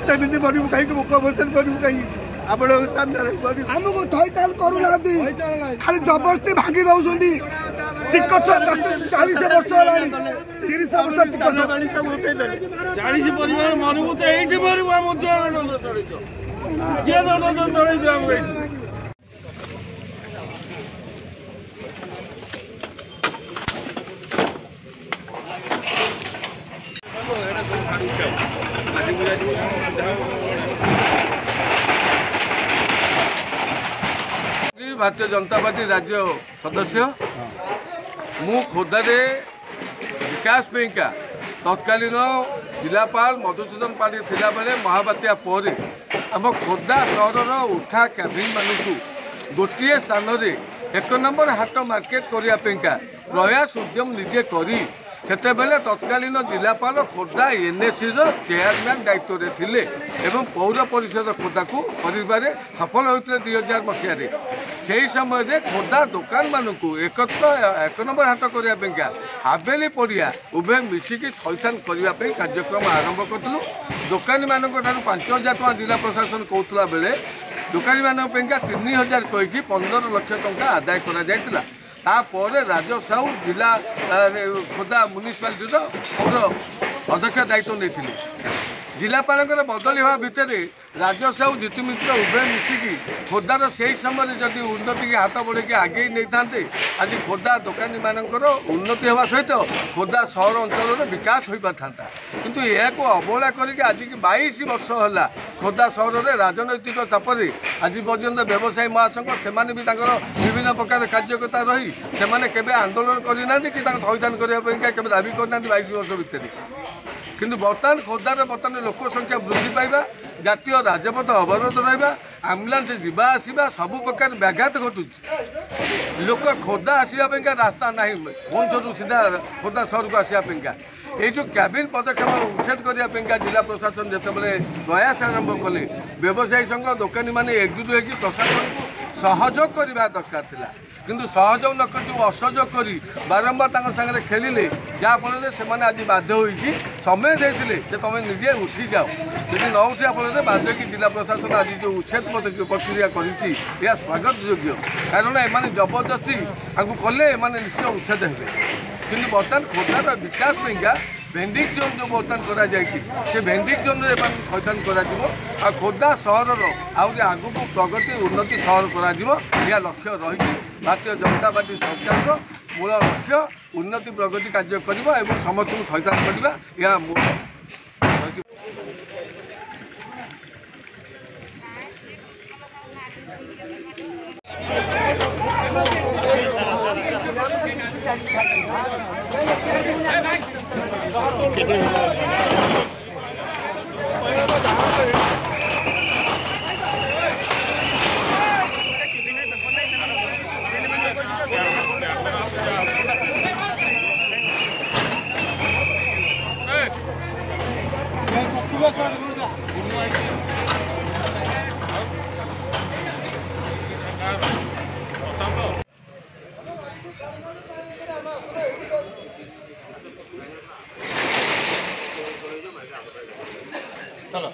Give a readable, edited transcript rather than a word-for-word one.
ସେମିତି ବନିବୁ କାହିଁକି ମୁଖ ବସରେ ବନିବୁ କାହିଁକି ଆପଣଙ୍କ ସାମ୍ନାରେ ଆମକୁ ଥଇଥାନ କରୁନାହାନ୍ତି ଖାଲି ଜବରଦସ୍ତି ଭାଙ୍ଗି ଦଉଛନ୍ତି। ଟିକସ 40 ବର୍ଷ ହେଲାଣି 30 ବର୍ଷ ଟିକସ 40 ପରିବାର ମରିବୁ ତ ଏଇଠି ମରିବୁ ଆମ କିଏ ଦଣ୍ଡ ଚଳେଇ ଦିଅ ଆମକୁ ଏଇଠି। भारतीय जनता पार्टी राज्य सदस्य मु खोर्धारे विकास पेका तत्कालीन जिलापाल मधुसूदन पाढ़ी थिला बेले महाबात्या पर आम खोर्धा सहर उठा कैबिन मानू गोटे स्थान रे 1 नंबर हाट मार्केट करने प्रयास उद्यम निजे करी सेतेबेले तत्कालीन जिलापाल खोर्धा एनएससी चेयरमैन दायित्व में थिले एवं पौर परिषद खोर्धा को कर सफल होते 2000 मसीह से समय खोर्धा दुकान मानू एकत्र 1 नंबर हाट करने हावेली पड़िया उभय मिसिकी थैथान करने कार्यक्रम आरंभ करूँ। दुकानी मान 5000 टଙ୍କା जिला प्रशासन कहूला बेले दुकानी मान 3000 कहीकि 15 लाख टଙ୍କା आदाय करा जायतिला। तापर राज साहू जिला खोर्धा म्युनिसिपालिटी पौर अध्यक्ष दायित्व नहीं जिलापाल बदली हवा भितर राज साहू जीतु मित्र उभय मिसिकी खोर्धार से समय जदि उन्नति की हाथ बढ़े आगे नहीं था आज खोर्धा दुकानी मानकर उन्नति होगा सहित खोर्धा सहर अंचल विकास हो पार था किंतु यह अवहेला करके आज की 22 वर्ष है खोर्धा सहर में राजनैतिक चापर आज पर्यंत व्यवसायी महासंघ से विभिन्न प्रकार कार्यकर्ता रही से आंदोलन करना कि थैथान करने दाबी करना 22 वर्ष भितर किंतु बर्तमान खोर्धार बर्तमान लोक संख्या वृद्धि पाइबा जातीय राजपथ अवरोध रहा आम्बुलांस जीवा आसवा सबु प्रकार व्याघात घटू लोक खोर्धा आसवाई रास्ता ना भुवनेश्वर सीधा खोर्धा सहर को आसवाई ये जो कैबिन पदक्षेप उच्छेद करने जिला प्रशासन जितेबाला प्रयास आरंभ कले व्यवसायी संघ दोकानी मैंने एकजुट होकर प्रशासन को सहयोग करने दरकार था किंतु सहयोग न कर असहयोग कर बारंबार सागर खेलिले जहाँफल से आज बाध्य होगी समय देते तुम निजे उठी जाओ यदि न उठा फल बाध्य कि जिला प्रशासन आज जो उच्छेद प्रक्रिया कर स्वागत योग्य कारण एम जबरदस्ती आपको कले निश्चय उच्छेद हे कि बर्तमान खोर्धार विकास भेंडिंग जोन जो बर्तमान कर भेंडिंग जोन थैथान कर खोर्धा सहर आगू प्रगति उन्नति सहर कर लक्ष्य रही भारतीय जनता पार्टी सरकार मूल लक्ष्य उन्नति प्रगति कार्य करवा एवं समस्त को थैथान करवा यह मूल चलो